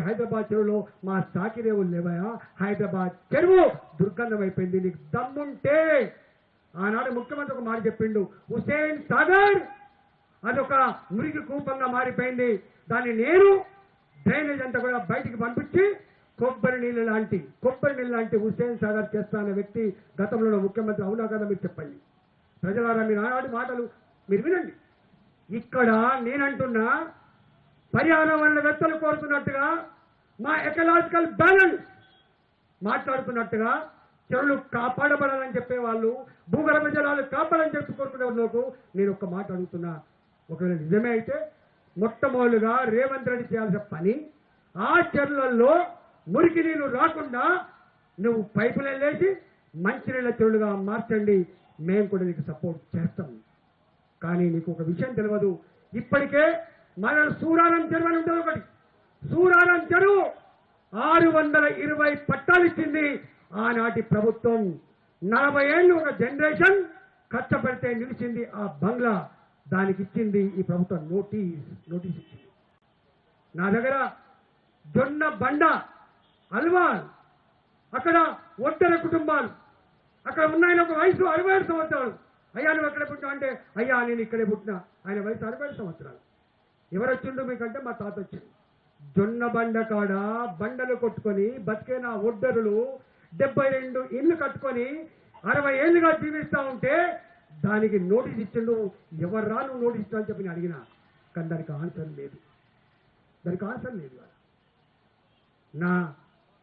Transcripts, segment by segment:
హైదరాబాద్ చెరువులో మా సాకిరేవులు లేవయా? హైదరాబాద్ చెరువు దుర్గంధమైపోయింది. నీకు దమ్ముంటే ఆనాడు ముఖ్యమంత్రి ఒక మాట చెప్పిండు, హుసేన్ సాగర్ అదొక మురికి కూపంగా మారిపోయింది, దాన్ని నేను డ్రైనేజ్ అంతా కూడా బయటికి పంపించి కొబ్బరి నీళ్ళు లాంటి హుసేన్ సాగర్ చేస్తాన్న వ్యక్తి గతంలో ముఖ్యమంత్రి. అవునా కదా? మీరు చెప్పండి. ప్రజలారా, మీరు ఆనాటి మాటలు మీరు వినండి. ఇక్కడ నేనంటున్నా, పర్యావరణవేత్తలు కోరుతున్నట్టుగా, మా ఎకలాజికల్ బ్యాలెన్స్ మాట్లాడుతున్నట్టుగా, చెరువులు కాపాడబడాలని చెప్పేవాళ్ళు, భూగర్భ జలాలు కాపాడని చెప్పి కోరుకునే వాళ్ళకు నేను ఒక్క మాట అడుగుతున్నా. ఒకవేళ నిజమే అయితే మొట్టమొదలుగా రేవంత్ రెడ్డి చేయాల్సిన పని, ఆ చెరువులలో మురికి నీళ్లు రాకుండా నువ్వు పైపులు వెళ్ళేసి మంచినీళ్ళ చెరువులుగా మార్చండి. మేము కూడా నీకు సపోర్ట్ చేస్తాం. కానీ నీకు ఒక విషయం తెలియదు. ఇప్పటికే మన సూరారం చెరువు అని ఉంటుంది ఒకటి. సూరారం చెరువు 620 పట్టాలు ఇచ్చింది ఆనాటి ప్రభుత్వం. 40 ఏళ్ళు ఒక జనరేషన్ కష్టపడితే నిలిచింది ఆ బంగ్లా. దానికి ఇచ్చింది ఈ ప్రభుత్వం నోటీస్ ఇచ్చింది. నా దగ్గర జొన్న బండ అల్వాల్, అక్కడ ఒంటరి కుటుంబాలు, అక్కడ ఉన్నాయన ఒక వయసు 67 సంవత్సరాలు. అయ్యా నువ్వు ఎక్కడ పుట్టినా అంటే, అయ్యా నేను ఇక్కడే పుట్టినా. ఆయన వయసు 67 సంవత్సరాలు. ఎవరు వచ్చిండు మీకంటే మా తాత వచ్చిండు. జొన్న బండ కాడ బండలు కొట్టుకొని బతికేన ఒడ్డరులు 72 ఇళ్ళు కట్టుకొని 60 ఏళ్ళుగా జీవిస్తా ఉంటే దానికి నోటీస్ ఇచ్చిండు. ఎవర్రా నువ్వు నోటీస్ ఇచ్చా అని చెప్పి నేను అడిగినా. కానీ దానికి ఆన్సర్ లేదు. నా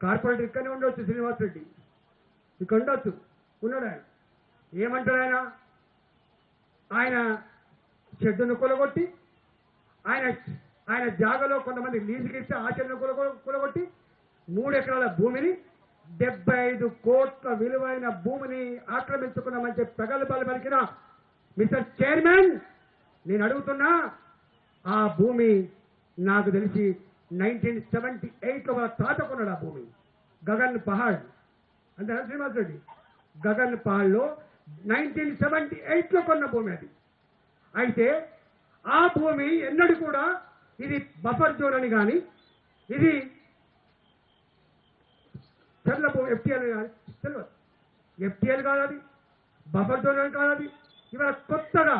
కార్పొరేటర్ ఇక్కడనే ఉండొచ్చు, శ్రీనివాస్ రెడ్డి ఇక్కడ ఉండొచ్చు, ఉన్నాడు. ఆయన ఏమంటాడు? ఆయన షెడ్డును కూలగొట్టి, ఆయన జాగాలో కొంతమంది లీజుకి ఇస్తే ఆ షెడ్డును కూలగొట్టి 3 ఎకరాల భూమిని 75 కోట్ల విలువైన భూమిని ఆక్రమించుకున్నామని చెప్పి ప్రగల్భాలు పలికిన మిస్టర్ చైర్మన్, నేను అడుగుతున్నా, ఆ భూమి నాకు తెలిసి 1978లో వాళ్ళ తాత కొన్నాడు ఆ భూమి. గగన్ పహాడ్ అంటే శ్రీనివాస్ రెడ్డి గగన్ పహాడ్లో 1978లో కొన్న భూమి అది. అయితే ఆ భూమి ఎన్నడూ కూడా ఇది బఫర్ జోన్ అని కానీ, ఇది చర్ల భూమి ఎఫ్టీఎల్ కానీ తెలియదు. ఎఫ్టీఎల్ కాదు అది, బఫర్ జోన్ అని కాదు అది. ఇవాళ కొత్తగా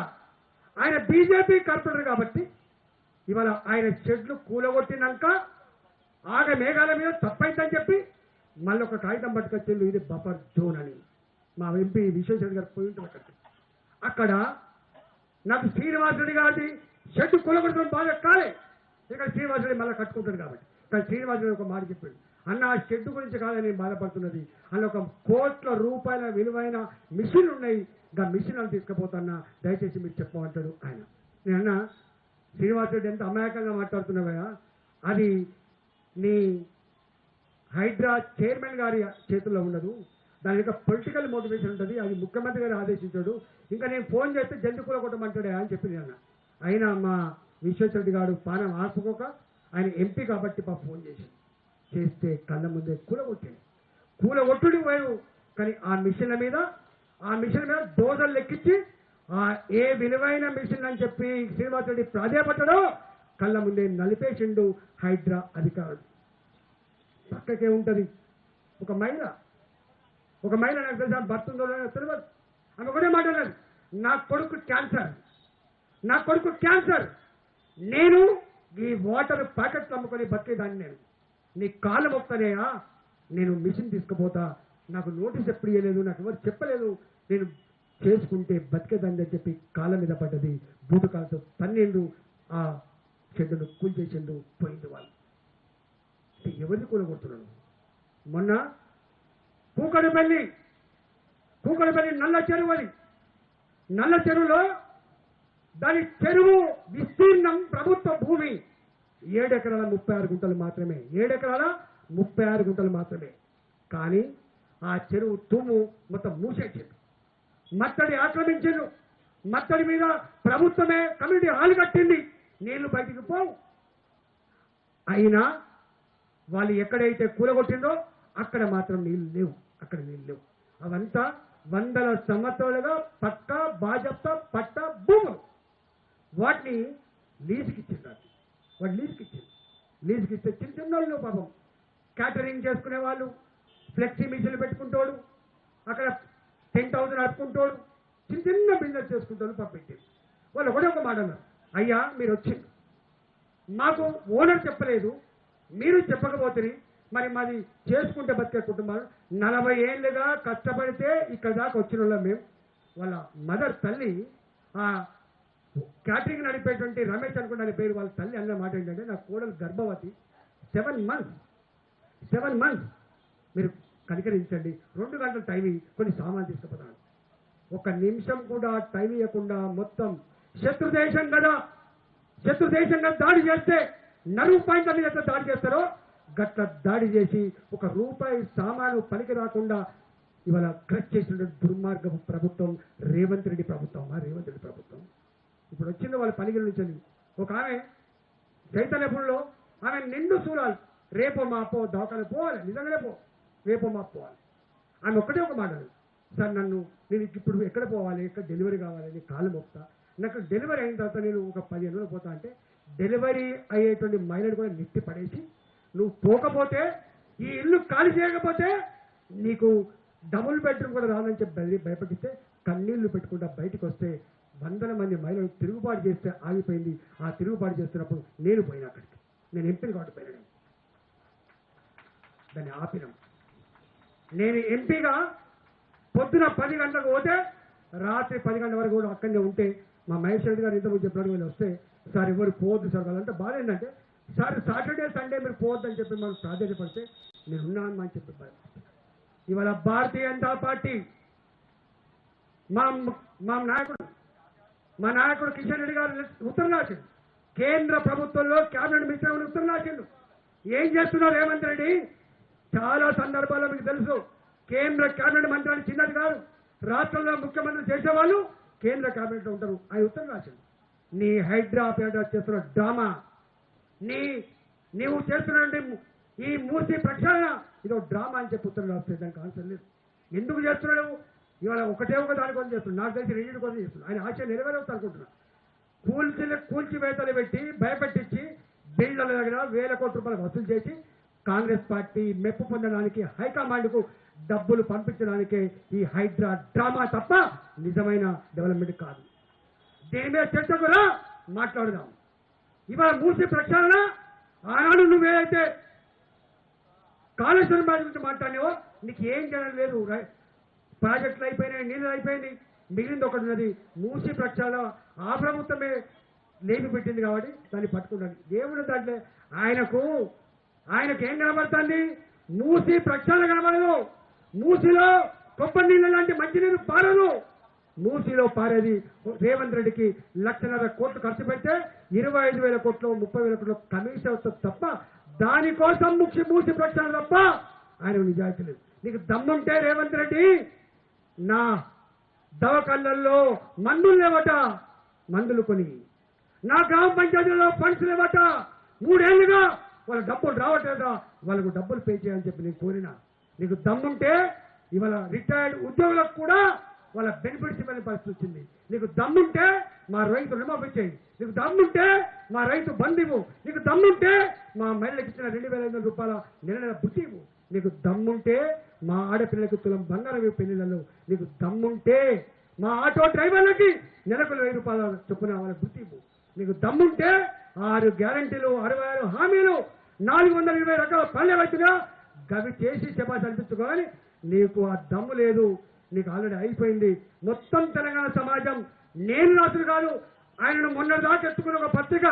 ఆయన బీజేపీ కార్పొరేటర్ కాబట్టి ఇవాళ ఆయన షెడ్లు కూలగొట్టినాక ఆగ మేఘాల మీద తప్పైందని చెప్పి మళ్ళీ ఒక కాగితం పట్టుకొచ్చిండు, ఇది బఫర్ జోన్ అని. మా ఎంపీ విశ్వేశ్వర గారు పోయి ఉంటారు అక్కడ. నాకు శ్రీనివాస్ రెడ్డి గారి షెడ్ కూలగొట్టడం బాగా కాలే, ఇక్కడ శ్రీనివాస్ రెడ్డి మళ్ళీ కట్టుకుంటాడు కాబట్టి. కానీ శ్రీనివాస్ రెడ్డి ఒక మాట చెప్పాడు, అన్న ఆ షెడ్ గురించి కాదని నేను బాధపడుతున్నది, అందులో 1 కోట్ల రూపాయల విలువైన మిషన్లు ఉన్నాయి, ఇంకా మిషన్ అని తీసుకుపోతున్నా, దయచేసి మీరు చెప్పమంటాడు ఆయన. నేనన్నా, శ్రీనివాస్ రెడ్డి ఎంత అమాయకంగా మాట్లాడుతున్నావా, అది నీ హైడ్రా చైర్మన్ గారి చేతుల్లో ఉండదు, దాని యొక్క పొలిటికల్ మోటివేషన్ ఉంటుంది, అది ముఖ్యమంత్రి గారు ఆదేశించాడు, ఇంకా నేను ఫోన్ చేస్తే జల్ది కూలగొట్టమంటాడే అని చెప్పి అన్న. అయినా మా విశ్వేశ్వరరెడ్డి గారు పానం ఆపుకోక, ఆయన ఎంపీ కాబట్టి ఫోన్ చేస్తే కళ్ళ ముందే కూలగొట్టుడు పోయాడు. కానీ ఆ మిషన్ల మీద దోదలు లెక్కించి ఏ విలువైన మిషన్ అని చెప్పి శ్రీనివాస్ రెడ్డి ప్రాధాయపడ్డాడో కళ్ళ ముందే నలిపేసిండు హైడ్రా అధికారులు. పక్కకే ఉంటుంది ఒక మహిళ నాకు తెలుసా, భర్త ఉందో తెలియదు. ఆమె ఒకటే మాట్లాడారు, నా కొడుకు క్యాన్సర్, నేను ఈ వాటర్ ప్యాకెట్లు అమ్ముకొని బతికేదాన్ని, నేను నీ కాళ్ళు మొక్కనేయా, నేను మిషన్ తీసుకుపోతా, నాకు నోటీస్ ఎప్పుడు ఇవ్వలేదు, నాకు ఎవరు చెప్పలేదు, నేను చేసుకుంటే బతికేదాన్ని అని చెప్పి కాళ్ళ మీద పడ్డది. బూటు కాళ్ళతో తన్నిండు, ఆ చెడ్డును కూల్చేసిండు, పోయింది. వాళ్ళు ఎవరిని కూలగొడుతున్నాను? మొన్న కూకడపల్లి నల్ల చెరువులో దాని చెరువు విస్తీర్ణం ప్రభుత్వ భూమి 7 ఎకరాల 36 గుంటలు మాత్రమే. 7 ఎకరాల 36 గుంటలు మాత్రమే. కానీ ఆ చెరువు తుమ్ము మొత్తం మూసేసిండు, మత్తడి ఆక్రమించిండు. మత్తడి మీద ప్రభుత్వమే కమిటీ హాలు కట్టింది, నీళ్లు బయటికి పోవు. అయినా వాళ్ళు ఎక్కడైతే కూలగొట్టిందో అక్కడ మాత్రం నీళ్లు లేవు. అవంతా వందల సంవత్సరాలుగా పక్కా బాజప్తా పట్టా భూములు. వాటిని లీజుకిచ్చింది. లీజుకి ఇస్తే చిన్న చిన్న వాళ్ళు పాపం క్యాటరింగ్ చేసుకునే వాళ్ళు ఫ్లెక్సీ మిషన్లు పెట్టుకుంటాడు, అక్కడ 10,000 అడుకుంటాడు, చిన్న చిన్న బిజినెస్ చేసుకుంటాడు పంపించి వాళ్ళు ఒకటే ఒక మాట అన్నారు, అయ్యా మీరు వచ్చి మాకు ఓనర్ చెప్పలేదు, మీరు చెప్పకపోతే మరి మాది చేసుకుంటే బతికే కుటుంబాలు 40 ఏళ్ళుగా కష్టపడితే ఇక్కడ దాకా వచ్చిన వాళ్ళం మేము. వాళ్ళ మదర్ తల్లి ఆ క్యాటరింగ్ నడిపేటువంటి రమేష్ అనుకున్న పేరు, వాళ్ళ తల్లి అన్న మాట ఏంటంటే నా కోడలు గర్భవతి 7 months మీరు కనికరించండి, 2 గంటల టైం కొన్ని సామాన్లు తీసుకుపోతాను. 1 నిమిషం కూడా టైం ఇవ్వకుండా మొత్తం శత్రుదేశంగా దాడి చేస్తే నరువు పాయింట్ల మీద ఎంత దాడి చేస్తారో గట్ల దాడి చేసి 1 రూపాయి సామాను పనికి రాకుండా ఇవాళ క్రష్ చేసిన దుర్మార్గపు ప్రభుత్వం రేవంత్ రెడ్డి ప్రభుత్వం. ఇప్పుడు వచ్చింది వాళ్ళ పనిగిరి నుంచి ఒక ఆమె చైతన్యపురంలో ఆమె నిండు చూడాలి, రేపో మాపో దవాఖాన పోవాలి, నిజంగానే రేపో మాపు పోవాలి. ఆమె ఒక్కటే ఒక మాట, సార్ నేను ఇప్పుడు ఎక్కడ పోవాలి, ఎక్కడ డెలివరీ కావాలి, నేను కాలు మొక్తా, నాకు డెలివరీ అయిన తర్వాత నేను ఒక 15 రోజులు పోతా అంటే డెలివరీ అయ్యేటువంటి మహిళను కూడా నెట్టి పడేసి నువ్వు పోకపోతే ఈ ఇల్లు ఖాళీ చేయకపోతే నీకు డబుల్ బెడ్రూమ్ కూడా రాదని చెప్పి భయపడిస్తే కన్నీళ్లు పెట్టుకుంటా బయటకు వస్తే 100 మంది మహిళలు తిరుగుబాటు చేస్తే ఆగిపోయింది. ఆ తిరుగుబాటు చేస్తున్నప్పుడు నేను పోయినా అక్కడికి, నేను ఎంపీని కాబట్టి పోయినా, దాన్ని ఆపినాం. నేను ఎంపీగా పొద్దున 10 గంటలకు పోతే రాత్రి 10 గంటల వరకు కూడా అక్కడనే ఉంటే మా మహేష్ రెడ్డి గారు ఇంతకుముందు చెప్పడానికి వీళ్ళు వస్తే సార్ ఎవరు పోవద్దు సార్ వాళ్ళంటే బాధ ఏంటంటే సార్ సాటర్డే సండే మీరు పోవద్దని చెప్పి మనం ప్రాధాన్యపడితే నేను ఉన్నాను అని చెప్పి ఇవాళ భారతీయ జనతా పార్టీ మా నాయకుడు కిషన్ రెడ్డి గారు ఉత్తరం రాసిండు, కేంద్ర ప్రభుత్వంలో కేబినెట్ మినిస్టర్ ఉత్తరం రాసిండు. ఏం చేస్తున్నారు రేవంత్ రెడ్డి? చాలా సందర్భాల్లో మీకు తెలుసు, కేంద్ర కేబినెట్ మంత్రి అని చిన్నది కాదు, రాష్ట్రంలో ముఖ్యమంత్రి చేసేవాళ్ళు కేంద్ర కేబినెట్ లో ఉంటారు. ఆయన ఉత్తరం రాసిండు, నీ హైదరాబాద్ చేస్తున్న డ్రామా, నీవు చేస్తున్న ఈ మూర్తి ప్రక్షాళన ఇదో డ్రామా అని చెప్పి ఉత్తరం రాస్తే దానికి ఆన్సర్ లేదు. ఎందుకు చేస్తున్నాడు? ఇవాళ ఒకటే ఒక దాని కోసం చేస్తున్నాడు, నాకు తెలిసి 2 కోసం చేస్తున్నాడు. ఆయన ఆశ నెరవేరవచ్చు అనుకుంటున్నా. కూల్చివేతలు పెట్టి భయపెట్టించి బిల్డర్ల దగ్గర 1000 కోట్ల రూపాయలు వసూలు చేసి కాంగ్రెస్ పార్టీ మెప్పు పొందడానికి హైకమాండ్కు డబ్బులు పంపించడానికే ఈ హైడ్రా డ్రామా తప్ప నిజమైన డెవలప్మెంట్ కాదు. దీని మీద చర్చ కూడా మాట్లాడుదాం. ఇవాళ మూసి ప్రక్షాళన ఆనాడు నువ్వేదైతే కాళేశ్వరం బాధ్యత గురించి మాట్లాడినావో నీకు ఏం చేయడం లేదు. ప్రాజెక్టులు అయిపోయినాయి, నీళ్ళు అయిపోయింది, మిగిలింది ఒకటి ఉన్నది మూసి ప్రక్షాళన. ఆ ప్రభుత్వమే లేపి పెట్టింది కాబట్టి దాన్ని పట్టుకుంటాను. దేవుడు దాంట్లో ఆయనకు ఏం కనబడుతుంది? మూసి ప్రక్షాళన కనబడదు. మూసిలో కొబ్బరి నీళ్ళ లాంటి మంచినీరు పారదు. మూసిలో పారేది రేవంత్ రెడ్డికి 1,50,000 కోట్లు ఖర్చు పెడితే 25,000 కోట్లు 30,000 కోట్లు కమిషన్ వస్తుంది తప్ప దానికోసం మూసి ప్రక్షాళన తప్ప ఆయన నిజాయితీ లేదు. నీకు దమ్ముంటే రేవంత్ రెడ్డి నా దవాఖాన్లలో మందులు లేవట, మందులు కొని నా గ్రామ పంచాయతీలో ఫండ్స్ లేవట, 3 ఏళ్లుగా వాళ్ళ డబ్బులు రావట్లేదా, వాళ్ళకు డబ్బులు పే చేయాలని చెప్పి నేను కోరినా. నీకు దమ్ముంటే ఇవాళ రిటైర్డ్ ఉద్యోగులకు కూడా వాళ్ళ బెనిఫిట్స్ ఇవ్వని పరిస్థితి వచ్చింది. నీకు దమ్ముంటే మా రైతు రుణమాఫీ చేయి, నీకు దమ్ముంటే మా రైతు బంద్ ఇవ్వు, నీకు దమ్ముంటే మా మహిళలకు ఇచ్చిన 2,500 రూపాయల నెల బుద్ధి ఇవ్వు, నీకు దమ్ముంటే మా ఆడపిల్లలకు తులం బంగారం పెళ్లిళ్ళలో, నీకు దమ్ముంటే మా ఆటో డ్రైవర్లకి నెలకు 1,000 రూపాయల చొప్పున వాళ్ళకి బుద్ధి ఇవ్వు, నీకు దమ్ముంటే 6 గ్యారంటీలు 66 హామీలు 420 రకాల పల్లె వైద్యుగా గవి చేసి శబాష్ అనిపించుకోవాలి. నీకు ఆ దమ్ము లేదు, నీకు ఆల్రెడీ అయిపోయింది. మొత్తం తెలంగాణ సమాజం నేను రాసులు కాదు, ఆయనను మొన్నటిదాకా ఎత్తుకున్న ఒక పత్రిక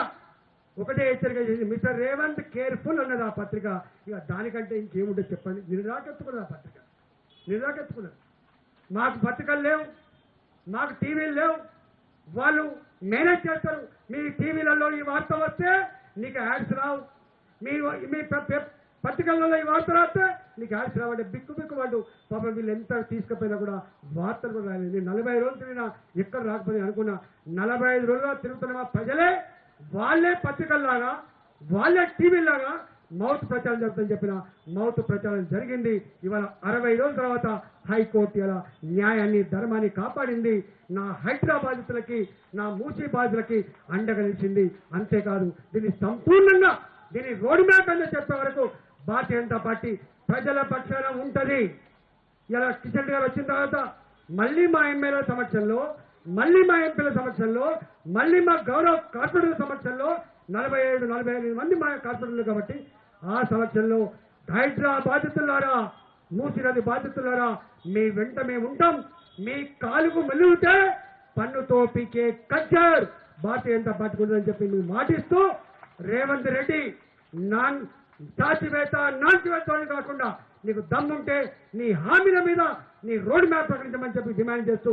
ఒకటే హెచ్చరిక చేసింది, మిస్టర్ రేవంత్ కేర్ఫుల్ అన్నది ఆ పత్రిక. ఇక దానికంటే ఇంకేముంటే చెప్పండి. నేను రాకెత్తుకున్నది ఆ పత్రిక, నేను రాకెత్తుకున్నది. మాకు పత్రికలు లేవు, మాకు టీవీలు లేవు, వాళ్ళు మేనేజ్ చేస్తారు. మీ టీవీలలో ఈ వార్త వస్తే నీకు యాడ్స్ రావు, మీ పత్రికలలో ఈ వార్త రాస్తే నీకు యాడ్స్ రావంటే బిక్కు వాడు పాపం వీళ్ళు ఎంత తీసుకుపోయినా కూడా వార్తలు కూడా రాలేదు. నేను 45 రోజులు తిరిగినా ఎక్కడ రాకపోతే అనుకున్నా. 45 రోజులుగా తిరుగుతున్న మా ప్రజలే వాళ్ళే పత్రికల్లాగా వాళ్ళే టీవీలాగా మౌత్ ప్రచారం జరుగుతుందని చెప్పిన మౌత్ ప్రచారం జరిగింది. ఇవాళ 60 రోజుల తర్వాత హైకోర్టు ఇలా న్యాయాన్ని ధర్మాన్ని కాపాడింది. నా హైదరాబాద్లకి నా మూసీ బాధితులకి అండగా నిలిచింది. అంతేకాదు దీన్ని సంపూర్ణంగా దీని రోడ్ మ్యాప్ అని చెప్పే వరకు భారతీయ జనతా పార్టీ ప్రజల పక్షాన ఉంటది. ఇలా కిషన్ రెడ్డి గారు వచ్చిన తర్వాత మళ్ళీ మా ఎమ్మెల్యేల సమక్షంలో, మళ్ళీ మా ఎంపీల సమక్షంలో, మళ్ళీ మా గౌరవ కార్పొరేటర్ల సమక్షంలో 45 మంది మా కార్పొరేటర్లు కాబట్టి ఆ సమక్షంలో హైడ్రా బాధితులారా, మూసి నది బాధితులారా మీ వెంట మేము ఉంటాం. మీ కాలుకు మెలుగుతే పన్నుతో పీకే కల్చర్ భారతీయ జనతా పార్టీ ఉందని చెప్పి మేము మాటిస్తూ రేవంత్ రెడ్డి చాచివేత కాకుండా నీకు దమ్ముంటే నీ హామీల మీద నీ రోడ్ మ్యాప్ ప్రకటించమని చెప్పి డిమాండ్ చేస్తూ,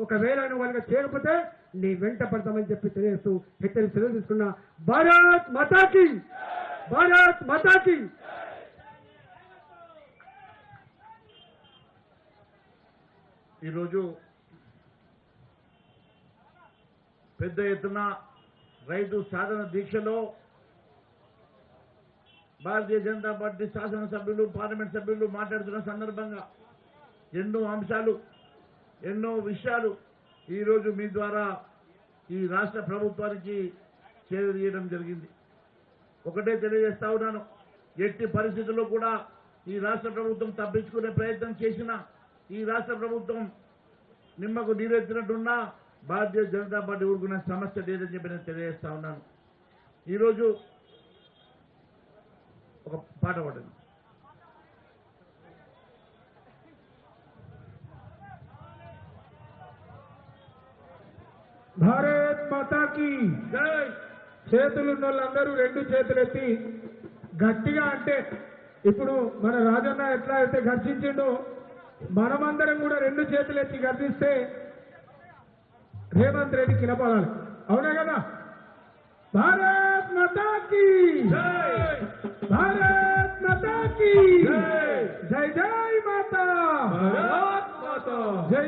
ఒకవేళ నువ్వు కనుక చేయకపోతే నీ వెంట పడతామని చెప్పి తెలియజేస్తూ హెచ్చరిక సెలవు తీసుకున్న భారత్ మాతాకి, భారత్ మాతాకి. ఈరోజు పెద్ద ఎత్తున రైతు సాధన దీక్షలో భారతీయ జనతా పార్టీ శాసనసభ్యులు, పార్లమెంట్ సభ్యులు మాట్లాడుతున్న సందర్భంగా ఎన్నో అంశాలు, ఎన్నో విషయాలు ఈరోజు మీ ద్వారా ఈ రాష్ట్ర ప్రభుత్వానికి చేరదీయడం జరిగింది. ఒకటే తెలియజేస్తా ఉన్నాను, ఎట్టి పరిస్థితుల్లో కూడా ఈ రాష్ట్ర ప్రభుత్వం తప్పించుకునే ప్రయత్నం చేసినా, ఈ రాష్ట్ర ప్రభుత్వం నిమ్మకు నీరెత్తినట్టున్నా భారతీయ జనతా పార్టీ ఊరుకునే సమస్య లేదని చెప్పి నేను తెలియజేస్తా ఉన్నాను. ఈరోజు ఒక పాట పాడండి. భారత్ మాతాకి జై. చేతులున్న వాళ్ళందరూ రెండు చేతులు ఎత్తి గట్టిగా అంటే, ఇప్పుడు మన రాజన్న ఎట్లా అయితే గర్జించిండో మనమందరం కూడా రెండు చేతులు ఎత్తి గర్జిస్తే రేవంత్ రెడ్డి కినపడాలి. అవునా కదా? భారత్ మాతాకి జై, భారత్ మాతాకి జై, జై జై మాతా.